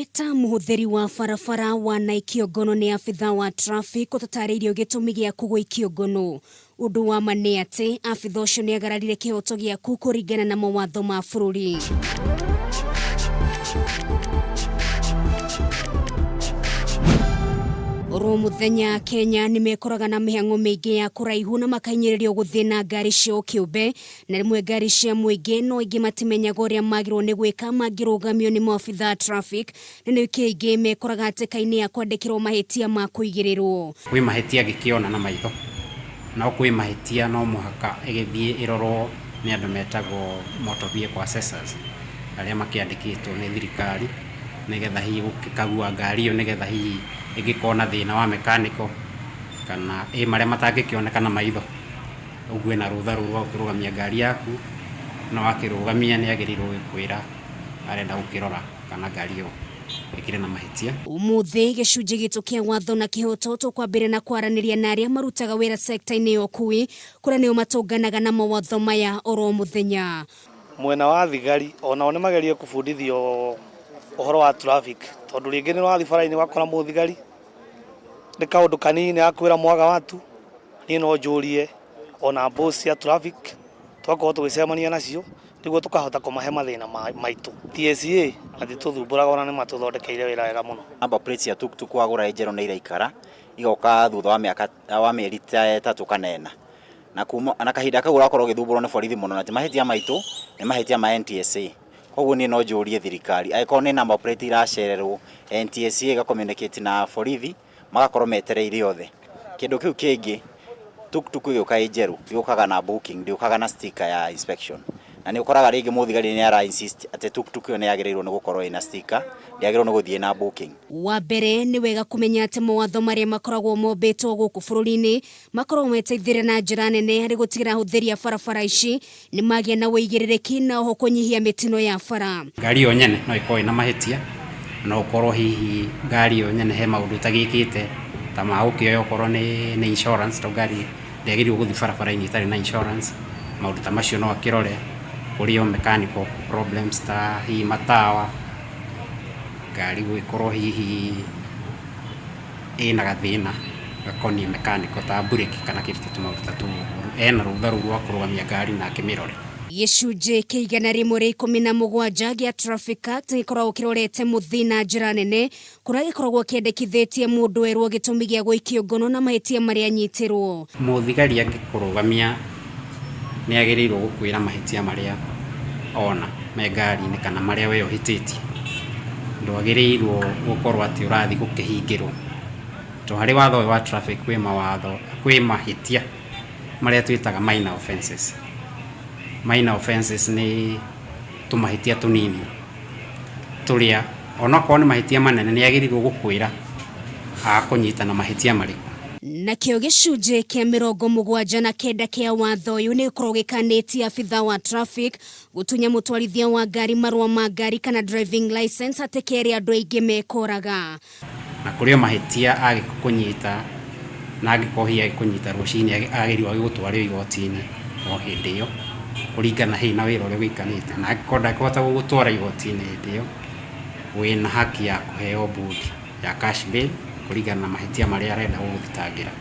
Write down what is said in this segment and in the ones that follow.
Weta muhuthiri wa barabara wanaikio ngono ni afitha wa traffic utatariirio gitumi gia kuguikio ngono. Undu wa ma ni ati afitha ucio ni agararire kihoto giaku kuringana na mawatho ma bururi. Oro muthenya Kenya nimekoraga na mihango mingi ya kuraihu na makainyirerio guthie na ngari cio kiumbe, na rimwe ngari cia muingi no ingi matimenyaga uria magirwo ni gwika magirugamio ni maabitha traffic, na niki ingi mekoraga atikaini ya kwandikirwo mahitia ma kuigirirwo. Kwi mahitia gikiona na maitho, no kwi mahitia no muhaka igithie irorwo ni andu metagwo motor vehicle assessors aria makiandikitwo ni thirikari nigetha hihi gukikagua ngari iyo nigetha hihi igikona thina wa mechanical kana maria matangikionekana maitho ugwe na rutha rwa kurugamia ngari yaku no akirugamia ni agirirwo kwira arenda gukirora kana ngari iyo ikire na mahitia. Umuthi gicunji gitu kia watho na kihoto tukwambire na kwaraniria na aria marutaga wira sector-ini yo kui kuria nio matunganaga na mawatho maya oro muthenya. Mwena wa thigari ona one magerie kubundithio uhoro wa traffic tondu ringi ni wathi bara-ini wakora muthigari ni kaundu kanini akwira mwaga watu ni no njurie ona boss ya traffic twakorwo tugicemania nacio niguo tukahota kumahe mathina maitu. TSA ati tuthumburaga ona ni matuthondekeire wira wega muno. Number plates ya tuktuk wagura ijero ni iraikara igoka thutha wa miaka wa mieri 3 kana 4 na kuma ana kahinda kau urakorwo githumburwo ni borithi muno na mahitia maitu ni mahitia ma NTSA. Koguo ni no njurie thirikari aiko ni number plate iracererwo NTSA ga communicate na borithi magakorwo metereire othe. Kindu kiu kingi tuktuk yoka ijeru yokaga na booking yokaga na sticker ya inspection na ni ukoraga ringi muthigari ni ara insist ati tuktuk yo ni yagirirwo ni gukorwo ina sticker ndiagirwo ni guthie na booking. Wa mbere ni wega kumenya ati mawatho maria makoragwo mombetwo guku bururi-ini makorwo meteithire na njira nene hari gutigira huthiria barabara ici ni magia na wigiririki na oho kunyihia mitino ya bara. Ngari yo nyene no ikorwo ina mahitia no ukorwo hihi ngari yo nyene he maundu tagikite ta maukio ukorwo ni insurance to ngari ndiagirwo guthie barabara-ini itari na insurance maundu ta macio no akirore kurio mechanical problems ta hihi matawa ngari gwikorwo hihi ina gathina gakoni mechanical ta brake kana kindu maundu ta tu ena rutha rwa kurugamia ngari na kimirore. Gicunji kiigana rimwe ria 17 gia Traffic Act gikoragwo kirorete muthina njira nene kuria gikoragwo kiendekithitie mundu erwo gitumi gia guikio ngono na mahitia maria anyitirwo. Muthigari angikurugamia ni agirirwo gukwira mahitia maria ona me ngari-ini kana maria we uhititie ndwagirirwo gukorwo ati urathi gukihingirwo to hari watho wa traffic kwi mawatho kwi mahitia maria twitaga minor offenses. Minor offenses ni tumahitia tunini turia ona ko ni mahitia manene ni agirirwo gukwira akunyita na mahitia mariku. Nakio gicunji kia 79 kia watho uyu ni gikorwo gikanitie afitha wa traffic gutunya mutwarithia wa ngari marua ma ngari kana driving license atekeri andu aingi mekoraga. Na kurio mahitia agikunyita na agikohia kunyita rucini agirirwo gutwario igoti-ini o hindi iyo kuringana hi na wira uria wikanite na agikonda kwata gutwara igoti-ini hindi iyo wina haki ya kuheo budi ya cash bail kuringana na mahitia maria arenda guguthitangira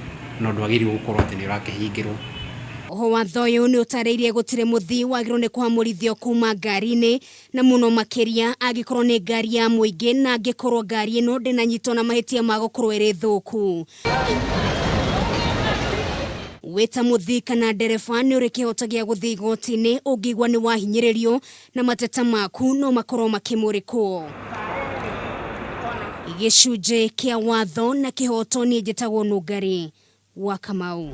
no ndwagirwo gukorwo ati ni urakihingirwo. Oho watho uyu ni utariirie gutire muthii wagirwo ni kuamurithio kuma ngari-ini na muno makiria agikorwo ni ngari ya muingi na agikorwo ngari ino ndinanyitwo na mahitia ma gukorwo iri thuku. Weta muthii kana ndereba ni uri kihota gia guthii igoti-ini ungigwa ni wahinyiririo na mateta maku no makorwo makimurikwo. Gicunji kia watho na kihoto ni njitagwo Nungari wa Kamau.